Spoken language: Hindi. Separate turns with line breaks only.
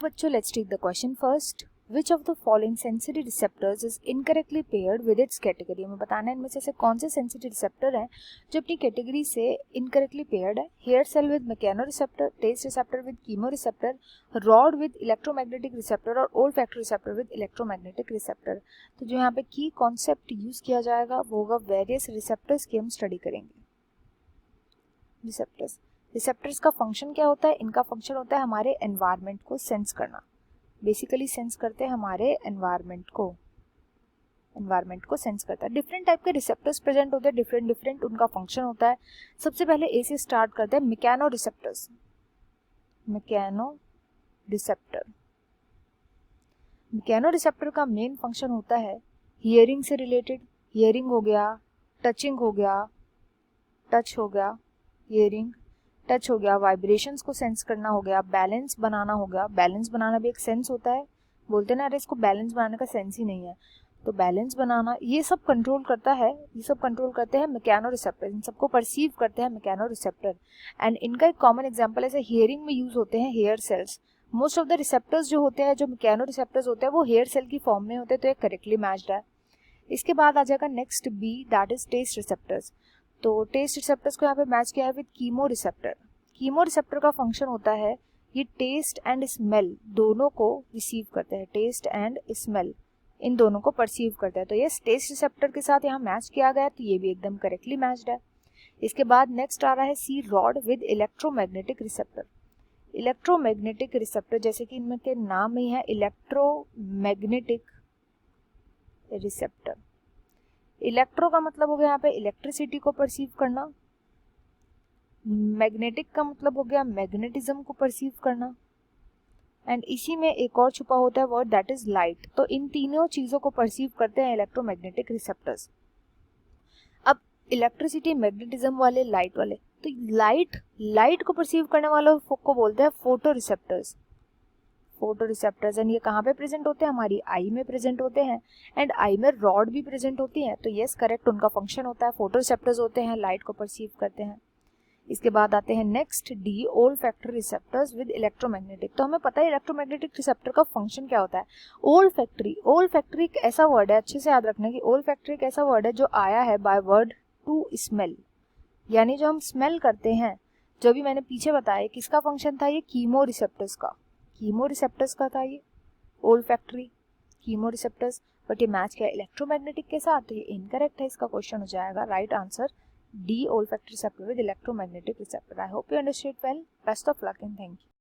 बच्चों let's take the question first. Which of the following sensory receptors is incorrectly paired with its category. हमें बताना है इनमें से कौन से सेंसरी रिसेप्टर हैं जो अपनी कैटेगरी से इनकरेक्टली पेयर्ड है. Hair cell with mechanoreceptor, taste receptor with chemo receptor, rod with electromagnetic receptor और olfactory receptor with electromagnetic receptor. तो जो यहाँ पे की कॉन्सेप्ट यूज किया जाएगा वो होगा वेरियस रिसेप्टर्स की हम स्टडी करेंगे. रिसेप्टर्स का फंक्शन क्या होता है? इनका फंक्शन होता है हमारे एनवायरनमेंट को सेंस करना. बेसिकली सेंस करते हैं हमारे एनवायरनमेंट को सेंस करता है. डिफरेंट टाइप के रिसेप्टर्स प्रेजेंट होते हैं, डिफरेंट उनका फंक्शन होता है. सबसे पहले ए से स्टार्ट करते हैं. मैकेनो रिसेप्टर का मेन फंक्शन होता है हियरिंग से रिलेटेड. हियरिंग हो गया, टचिंग हो गया, टच हो गया, हियरिंग टच हो गया, वाइब्रेशंस को सेंस करना हो गया, बैलेंस बनाना हो गया. बैलेंस बनाना भी एक सेंस होता है. बोलते ना अरे इसको बैलेंस बनाने का सेंस ही नहीं है, तो बैलेंस बनाना ये सब कंट्रोल करता है. ये सब कंट्रोल करते हैं मैकेनो रिसेप्टर. इन सबको परसीव करते हैं मैकेनो रिसेप्टर. एंड इनका एक कॉमन एग्जांपल ऐसे हियरिंग में यूज होते हैं hair cells. Most of the receptors जो होते हैं, जो मैकेनो रिसेप्टर्स होते हैं, वो हेयर सेल की फॉर्म में होते हैं. तो ये करेक्टली मैच्ड है. इसके बाद आ जाएगा next B, that is taste receptors. तो टेस्ट रिसेप्टर्स को यहाँ पे मैच किया है with chemo receptor. Chemo receptor का फंक्शन होता है ये टेस्ट एंड स्मेल दोनों को रिसीव करते हैं. टेस्ट एंड स्मेल इन दोनों को परसीव करते हैं. तो ये टेस्ट रिसेप्टर के साथ यहाँ मैच किया गया, तो ये भी एकदम करेक्टली मैच्ड है. इसके बाद नेक्स्ट आ रहा है C, rod with electromagnetic receptor. Electromagnetic receptor जैसे कि इनमें के नाम ही है इलेक्ट्रोमैग्नेटिक रिसेप्टर. इलेक्ट्रो का मतलब हो गया यहाँ पे इलेक्ट्रिसिटी को परसीव करना. मैग्नेटिक का मतलब हो गया मैग्नेटिज्म को परसीव करना. एंड इसी में एक और छुपा होता है वर्ड, दैट इज लाइट. तो इन तीनों चीजों को परसीव करते हैं इलेक्ट्रोमैग्नेटिक रिसेप्टर्स. अब इलेक्ट्रिसिटी, मैग्नेटिज्म वाले, लाइट वाले, तो लाइट को परसीव करने वालों को बोलते हैं फोटो रिसेप्टर्स. एंड ये कहाँ पे प्रेजेंट होते हैं? हमारी आई में प्रेजेंट होते हैं. एंड आई में रॉड भी प्रेजेंट होती है. तो यस करेक्ट, उनका फंक्शन होता है फोटो रिसेप्टर्स होते हैं, लाइट को परसीव करते हैं. इसके बाद आते हैं next D, olfactory receptors with electromagnetic. तो हमें पता है इलेक्ट्रोमैग्नेटिक रिसेप्टर का फंक्शन क्या होता है. ओल्फैक्टरी एक ऐसा वर्ड है, अच्छे से याद रखना कि ओल्फैक्टरी एक ऐसा वर्ड है जो आया है बाय वर्ड टू स्मेल. यानी जो हम स्मेल करते हैं, जो भी मैंने पीछे बताया किसका फंक्शन था, ये कीमो रिसेप्टर्स का था ये ओल्फैक्टरी कीमो रिसेप्टर्स. बट ये मैच किया इलेक्ट्रोमैग्नेटिक के साथ, तो ये इनकरेक्ट है. इसका क्वेश्चन हो जाएगा right answer D, olfactory receptor with electromagnetic receptor. I hope you understood well. Best of luck and thank you.